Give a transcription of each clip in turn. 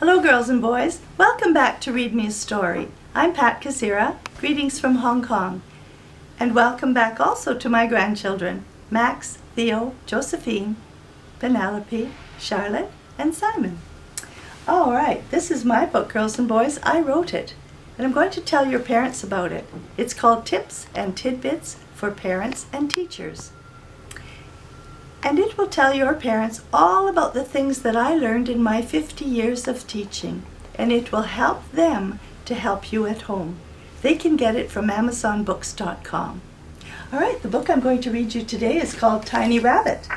Hello girls and boys, welcome back to Read Me a Story. I'm Pat Kozyra, greetings from Hong Kong. And welcome back also to my grandchildren, Max, Theo, Josephine, Penelope, Charlotte, and Simon. Alright, this is my book, girls and boys. I wrote it, and I'm going to tell your parents about it. It's called Tips and Tidbits for Parents and Teachers. And it will tell your parents all about the things that I learned in my 50 years of teaching. And it will help them to help you at home. They can get it from AmazonBooks.com. All right, the book I'm going to read you today is called Tiny Rabbit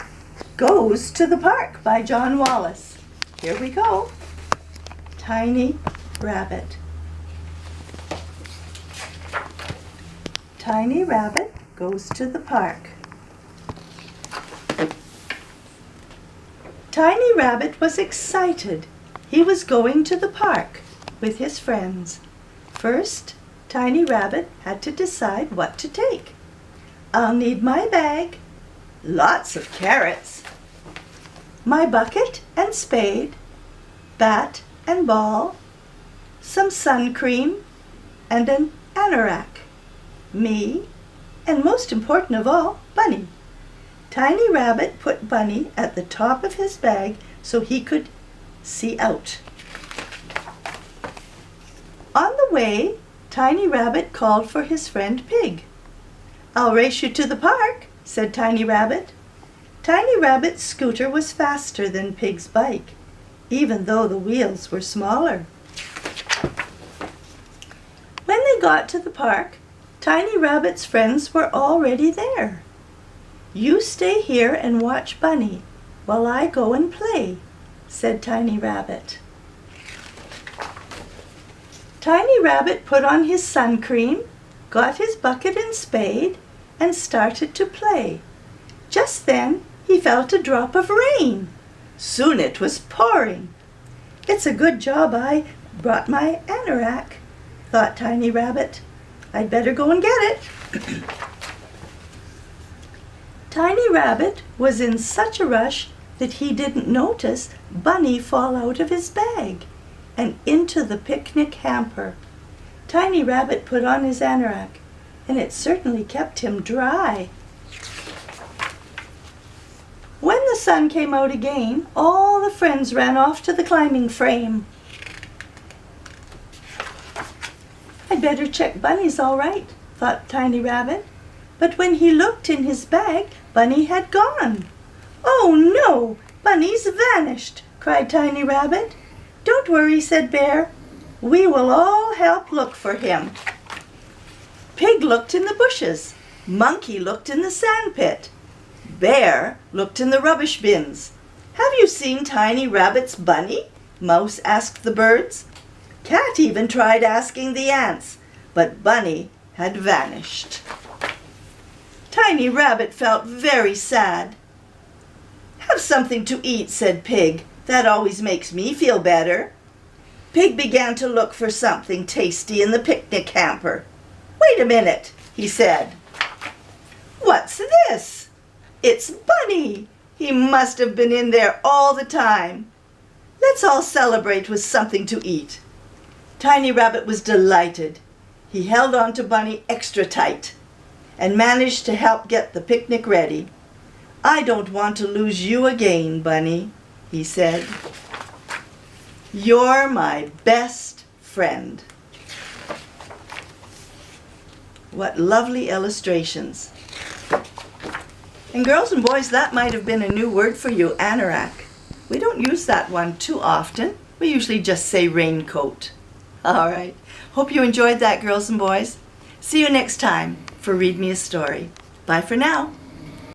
Goes to the Park by John Wallace. Here we go. Tiny Rabbit. Tiny Rabbit goes to the park. Tiny Rabbit was excited. He was going to the park with his friends. First, Tiny Rabbit had to decide what to take. I'll need my bag, lots of carrots, my bucket and spade, bat and ball, some sun cream, and an anorak, me, and most important of all, Bunny. Tiny Rabbit put Bunny at the top of his bag so he could see out. On the way, Tiny Rabbit called for his friend Pig. "I'll race you to the park," said Tiny Rabbit. Tiny Rabbit's scooter was faster than Pig's bike, even though the wheels were smaller. When they got to the park, Tiny Rabbit's friends were already there. "You stay here and watch Bunny while I go and play," said Tiny Rabbit. Tiny Rabbit put on his sun cream, got his bucket and spade, and started to play. Just then he felt a drop of rain. Soon it was pouring. "It's a good job I brought my anorak," thought Tiny Rabbit. "I'd better go and get it." Tiny Rabbit was in such a rush that he didn't notice Bunny fall out of his bag and into the picnic hamper. Tiny Rabbit put on his anorak, and it certainly kept him dry. When the sun came out again, all the friends ran off to the climbing frame. "I'd better check Bunny's all right," thought Tiny Rabbit. But when he looked in his bag, Bunny had gone. "Oh no, Bunny's vanished!" cried Tiny Rabbit. "Don't worry," said Bear. "We will all help look for him." Pig looked in the bushes. Monkey looked in the sandpit. Bear looked in the rubbish bins. "Have you seen Tiny Rabbit's Bunny?" Mouse asked the birds. Cat even tried asking the ants, but Bunny had vanished. Tiny Rabbit felt very sad. "Have something to eat," said Pig. "That always makes me feel better." Pig began to look for something tasty in the picnic hamper. "Wait a minute," he said. "What's this? It's Bunny. He must have been in there all the time. Let's all celebrate with something to eat." Tiny Rabbit was delighted. He held on to Bunny extra tight and managed to help get the picnic ready. "I don't want to lose you again, Bunny," he said. "You're my best friend." What lovely illustrations. And girls and boys, that might have been a new word for you, anorak. We don't use that one too often. We usually just say raincoat. All right. Hope you enjoyed that, girls and boys. See you next time for Read Me a Story. Bye for now.